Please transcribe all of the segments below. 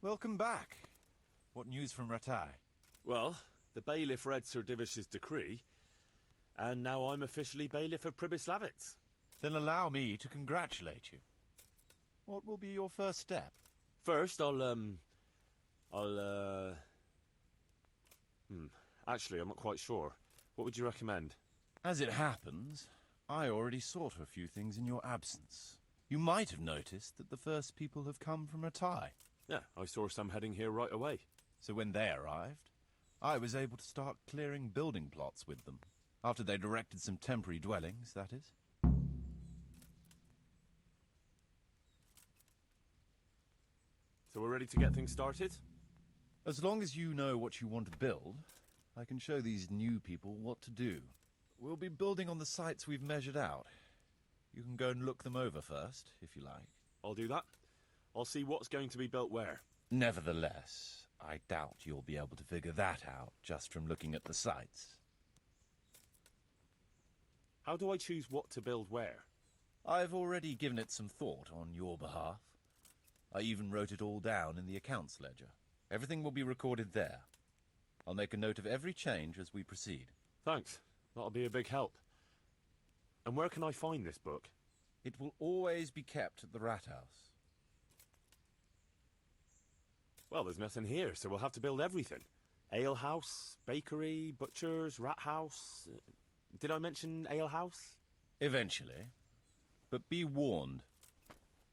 Welcome back. What news from Ratai? Well, the bailiff read Sir Divish's decree, and now I'm officially bailiff of Pribyslavitz. Then allow me to congratulate you. What will be your first step? First, actually, I'm not quite sure. What would you recommend? As it happens, I already saw to a few things in your absence. You might have noticed that the first people have come from Ratai. Yeah, I saw some heading here right away. So when they arrived, I was able to start clearing building plots with them. After they'd erected some temporary dwellings, that is. So we're ready to get things started? As long as you know what you want to build, I can show these new people what to do. We'll be building on the sites we've measured out. You can go and look them over first, if you like. I'll do that. I'll see what's going to be built where. Nevertheless, I doubt you'll be able to figure that out just from looking at the sites. How do I choose what to build where? I've already given it some thought on your behalf. I even wrote it all down in the accounts ledger. Everything will be recorded there. I'll make a note of every change as we proceed. Thanks. That'll be a big help. And where can I find this book? It will always be kept at the Rat House. Well, there's nothing here, so we'll have to build everything. Ale house, bakery, butchers, rat house. Did I mention ale house? Eventually. But be warned.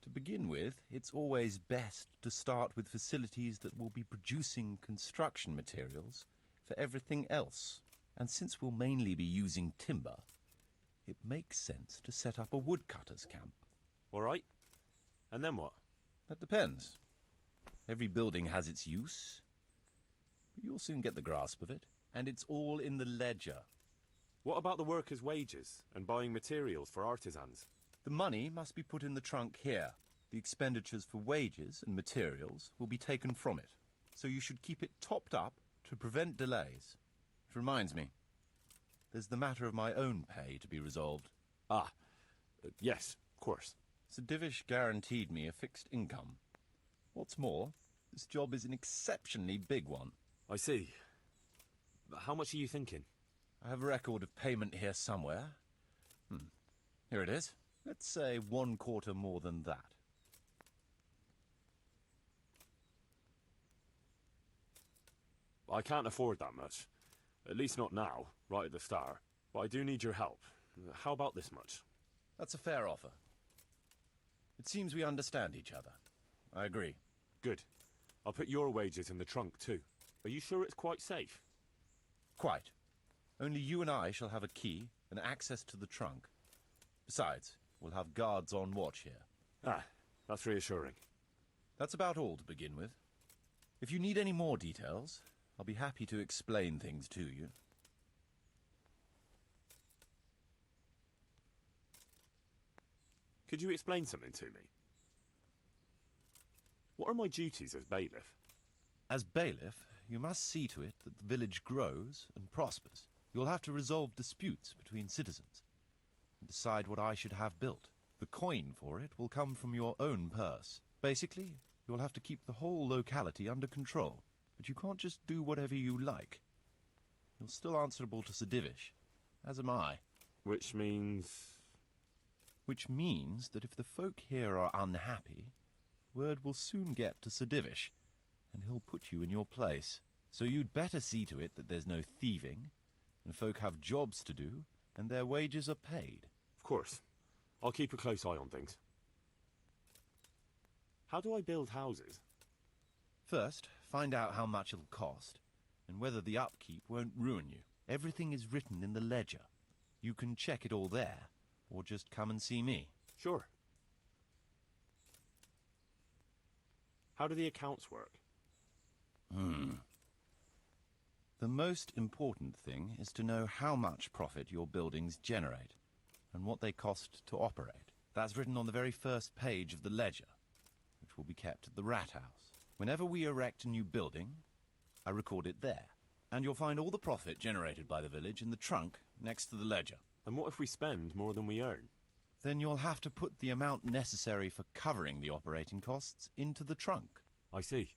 To begin with, it's always best to start with facilities that will be producing construction materials for everything else. And since we'll mainly be using timber, it makes sense to set up a woodcutter's camp. All right. And then what? That depends. Every building has its use, but you'll soon get the grasp of it, and it's all in the ledger. What about the workers' wages and buying materials for artisans? The money must be put in the trunk here. The expenditures for wages and materials will be taken from it, so you should keep it topped up to prevent delays. Which reminds me, there's the matter of my own pay to be resolved. Yes, of course. Sir Divish guaranteed me a fixed income. What's more, this job is an exceptionally big one. I see. But how much are you thinking? I have a record of payment here somewhere. Here it is. Let's say 1/4 more than that. I can't afford that much. At least not now, right at the start. But I do need your help. How about this much? That's a fair offer. It seems we understand each other. I agree. Good. I'll put your wages in the trunk too. Are you sure it's quite safe? Quite. Only you and I shall have a key and access to the trunk. Besides, we'll have guards on watch here. That's reassuring. That's about all to begin with. If you need any more details, I'll be happy to explain things to you. Could you explain something to me? What are my duties as bailiff? As bailiff, you must see to it that the village grows and prospers. You'll have to resolve disputes between citizens and decide what I should have built. The coin for it will come from your own purse. Basically, you'll have to keep the whole locality under control, but you can't just do whatever you like. You're still answerable to Sir Divish, as am I. Which means... Which means that if the folk here are unhappy, word will soon get to Sir Divish, and he'll put you in your place. So you'd better see to it that there's no thieving, and folk have jobs to do, and their wages are paid. Of course. I'll keep a close eye on things. How do I build houses? First, find out how much it'll cost, and whether the upkeep won't ruin you. Everything is written in the ledger. You can check it all there, or just come and see me. Sure. How do the accounts work? The most important thing is to know how much profit your buildings generate and what they cost to operate. That's written on the very first page of the ledger, which will be kept at the Rat House. Whenever we erect a new building, I record it there. And you'll find all the profit generated by the village in the trunk next to the ledger. And what if we spend more than we earn? Then you'll have to put the amount necessary for covering the operating costs into the trunk. I see.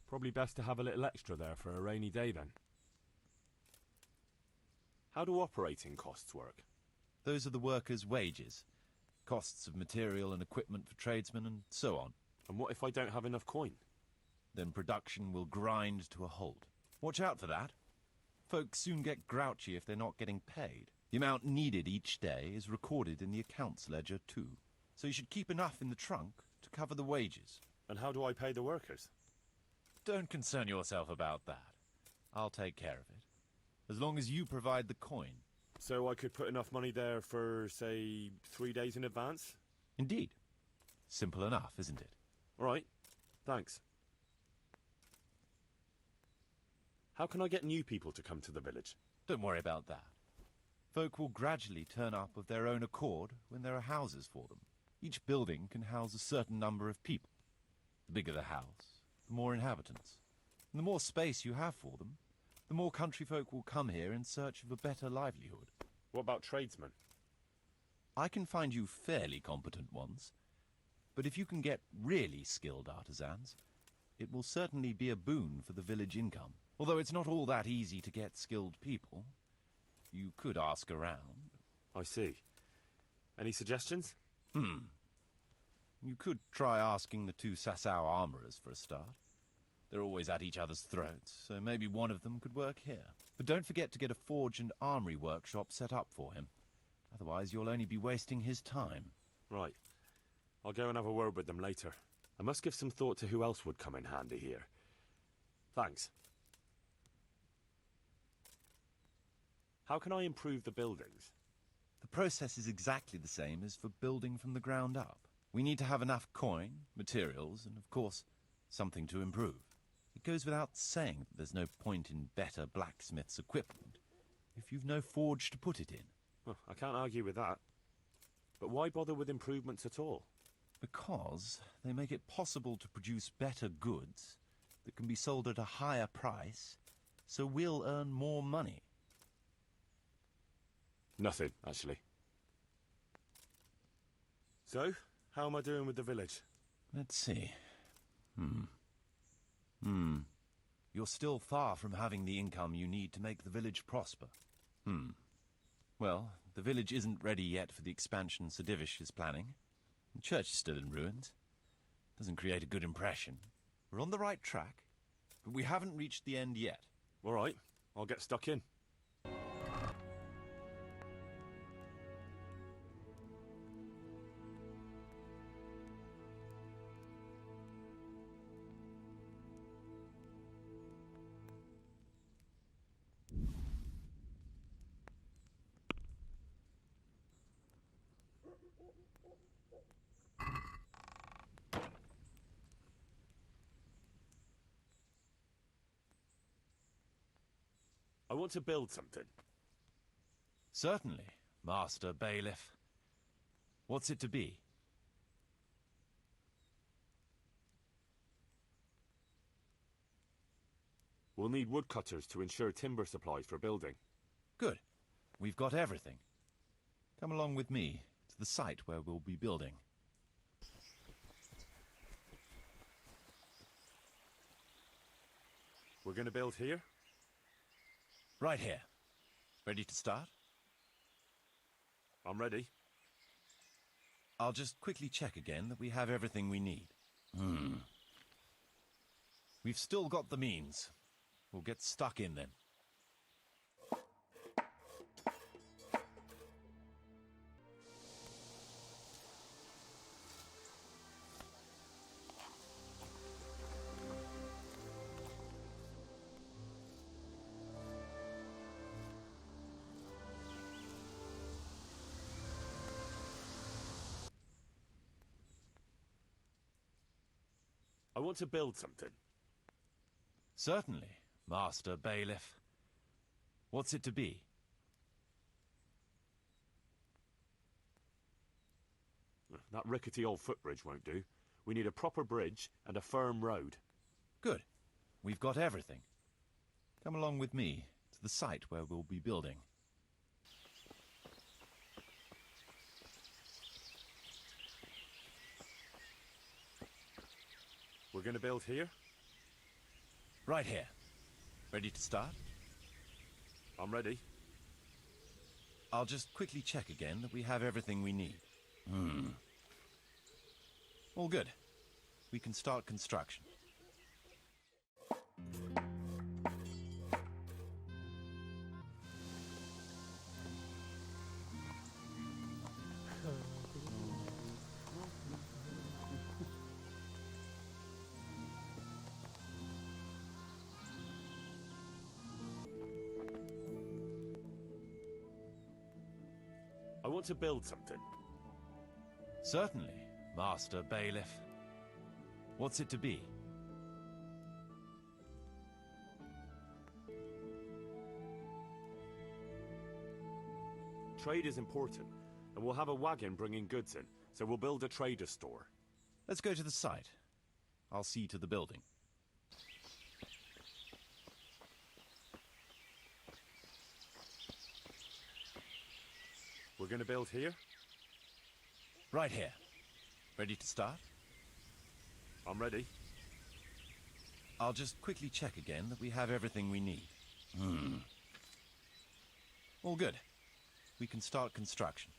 Probably best to have a little extra there for a rainy day then. How do operating costs work? Those are the workers' wages, costs of material and equipment for tradesmen, and so on. And what if I don't have enough coin? Then production will grind to a halt. Watch out for that. Folks soon get grouchy if they're not getting paid. The amount needed each day is recorded in the accounts ledger too. So you should keep enough in the trunk to cover the wages. And how do I pay the workers? Don't concern yourself about that. I'll take care of it. As long as you provide the coin. So I could put enough money there for, say, 3 days in advance? Indeed. Simple enough, isn't it? All right. Thanks. How can I get new people to come to the village? Don't worry about that. Folk will gradually turn up of their own accord when there are houses for them. Each building can house a certain number of people. The bigger the house, the more inhabitants. And the more space you have for them, the more country folk will come here in search of a better livelihood. What about tradesmen? I can find you fairly competent ones, but if you can get really skilled artisans, it will certainly be a boon for the village income. Although it's not all that easy to get skilled people. You could ask around. I see. Any suggestions? You could try asking the two Sasau armourers for a start. They're always at each other's throats, so maybe one of them could work here. But don't forget to get a forge and armoury workshop set up for him. Otherwise you'll only be wasting his time. Right. I'll go and have a word with them later. I must give some thought to who else would come in handy here. Thanks. How can I improve the buildings? The process is exactly the same as for building from the ground up. We need to have enough coin, materials, and of course, something to improve. It goes without saying that there's no point in better blacksmith's equipment if you've no forge to put it in. Well, I can't argue with that. But why bother with improvements at all? Because they make it possible to produce better goods that can be sold at a higher price, so we'll earn more money. Nothing, actually. So, how am I doing with the village? Let's see. You're still far from having the income you need to make the village prosper. Well, the village isn't ready yet for the expansion Sir Divish is planning. The church is still in ruins. Doesn't create a good impression. We're on the right track, but we haven't reached the end yet. All right, I'll get stuck in. I want to build something. Certainly, Master Bailiff. What's it to be? We'll need woodcutters to ensure timber supplies for building. Good. We've got everything. Come along with me to the site where we'll be building. We're going to build here? Right here. Ready to start? I'm ready. I'll just quickly check again that we have everything we need. We've still got the means. We'll get stuck in then. I want to build something. Certainly, Master Bailiff. What's it to be? That rickety old footbridge won't do. We need a proper bridge and a firm road. Good. We've got everything. Come along with me to the site where we'll be building. We're going to build here? Right here. Ready to start? I'm ready. I'll just quickly check again that we have everything we need. All good. We can start construction. I want to build something. Certainly, Master Bailiff. What's it to be? Trade is important, and we'll have a wagon bringing goods in, so we'll build a trader store. Let's go to the site. I'll see to the building. We're going to build here? Right here. Ready to start? I'm ready. I'll just quickly check again that we have everything we need. All good. We can start construction.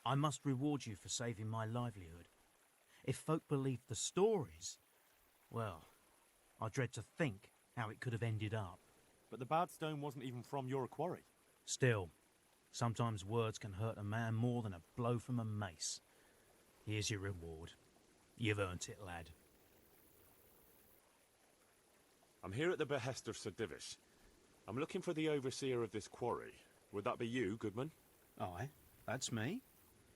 I must reward you for saving my livelihood. If folk believed the stories, well, I dread to think how it could have ended up. But the bad stone wasn't even from your quarry. Still, sometimes words can hurt a man more than a blow from a mace. Here's your reward. You've earned it, lad. I'm here at the behest of Sir Divish. I'm looking for the overseer of this quarry. Would that be you, Goodman? Aye, that's me.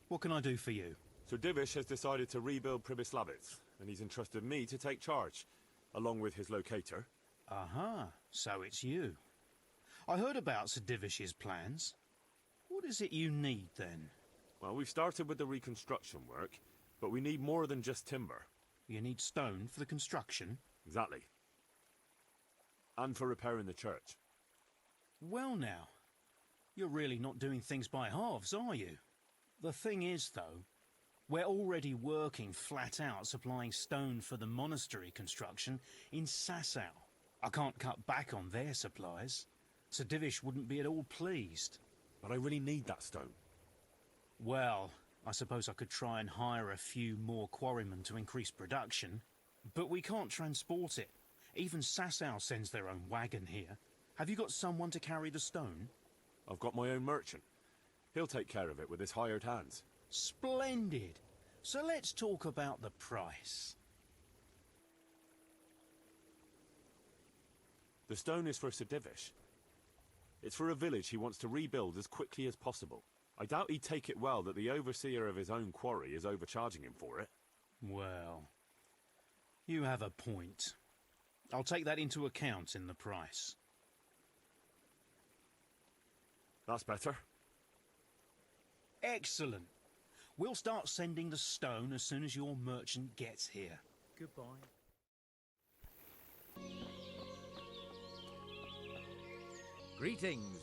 What can I do for you? Sir Divish has decided to rebuild Pribyslavitz, and he's entrusted me to take charge, along with his locator. Aha, so it's you. I heard about Sir Divish's plans. What is it you need, then? Well, we've started with the reconstruction work, but we need more than just timber. You need stone for the construction? Exactly. And for repairing the church. Well now, you're really not doing things by halves, are you? The thing is, though, we're already working flat out supplying stone for the monastery construction in Sasau. I can't cut back on their supplies. Sir Divish wouldn't be at all pleased. But I really need that stone. Well, I suppose I could try and hire a few more quarrymen to increase production. But we can't transport it. Even Sasau sends their own wagon here. Have you got someone to carry the stone? I've got my own merchant. He'll take care of it with his hired hands. Splendid. So let's talk about the price. The stone is for Sir Divish. It's for a village he wants to rebuild as quickly as possible. I doubt he'd take it well that the overseer of his own quarry is overcharging him for it. Well, you have a point. I'll take that into account in the price. That's better. Excellent. We'll start sending the stone as soon as your merchant gets here. Goodbye. Greetings.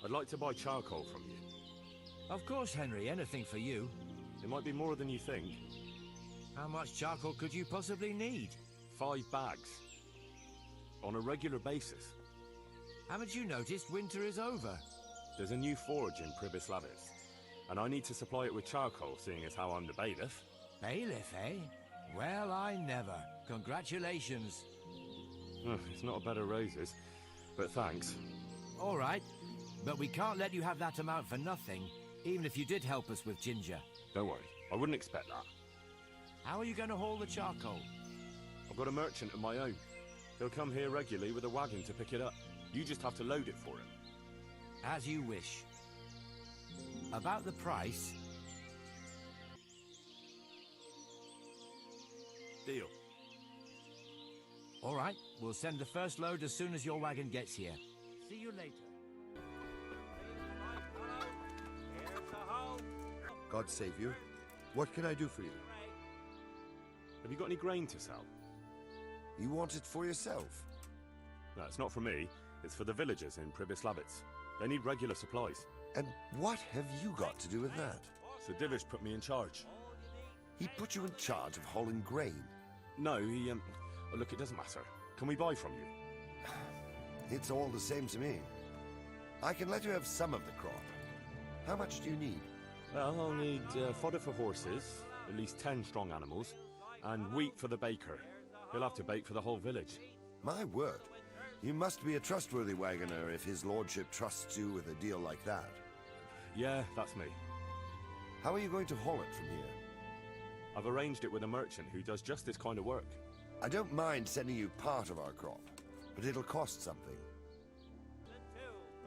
I'd like to buy charcoal from you. Of course, Henry, anything for you. It might be more than you think. How much charcoal could you possibly need? 5 bags. On a regular basis. Haven't you noticed winter is over? There's a new forge in Pribyslavitz, and I need to supply it with charcoal, seeing as how I'm the bailiff. Bailiff, eh? Well, I never. Congratulations. It's not a bed of roses, but thanks. All right, but we can't let you have that amount for nothing, even if you did help us with ginger. Don't worry, I wouldn't expect that. How are you going to haul the charcoal? I've got a merchant of my own. He'll come here regularly with a wagon to pick it up. You just have to load it for him. As you wish. About the price... Deal. All right, we'll send the first load as soon as your wagon gets here. See you later. God save you. What can I do for you? Have you got any grain to sell? You want it for yourself? No, it's not for me. It's for the villagers in Pribyslavitz. They need regular supplies. And what have you got to do with that? So Divish put me in charge. He put you in charge of hauling grain. No, he, oh, look, it doesn't matter. Can we buy from you? It's all the same to me. I can let you have some of the crop. How much do you need? Well, I'll need fodder for horses, at least 10 strong animals, and wheat for the baker. He'll have to bake for the whole village. My word. You must be a trustworthy wagoner if his lordship trusts you with a deal like that. Yeah, that's me. How are you going to haul it from here? I've arranged it with a merchant who does just this kind of work. I don't mind sending you part of our crop, but it'll cost something.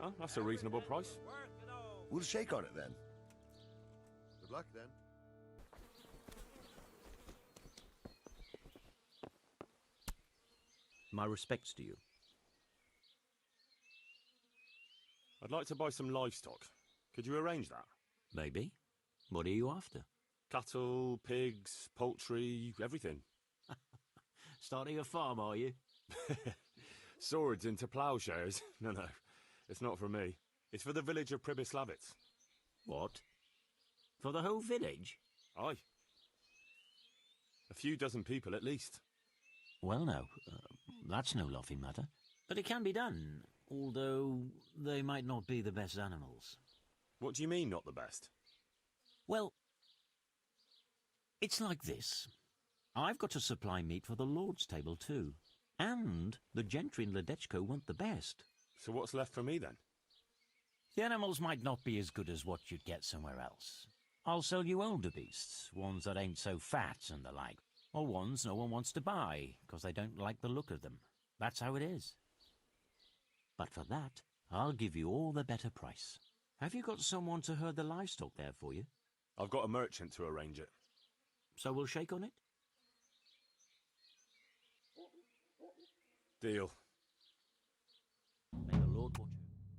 Oh, that's a reasonable price. We'll shake on it then. Good luck then. My respects to you. I'd like to buy some livestock. Could you arrange that? Maybe. What are you after? Cattle, pigs, poultry, everything. Starting a farm, are you? Swords into plowshares? No, it's not for me. It's for the village of Pribyslavitz. What? For the whole village? Aye. A few dozen people at least. Well, no, that's no laughing matter. But it can be done, although they might not be the best animals. What do you mean, not the best? Well, it's like this. I've got to supply meat for the Lord's table too. And the gentry in Ledechko want the best. So what's left for me then? The animals might not be as good as what you'd get somewhere else. I'll sell you older beasts, ones that ain't so fat and the like, or ones no one wants to buy, because they don't like the look of them. That's how it is. But for that, I'll give you all the better price. Have you got someone to herd the livestock there for you? I've got a merchant to arrange it. So we'll shake on it? Deal.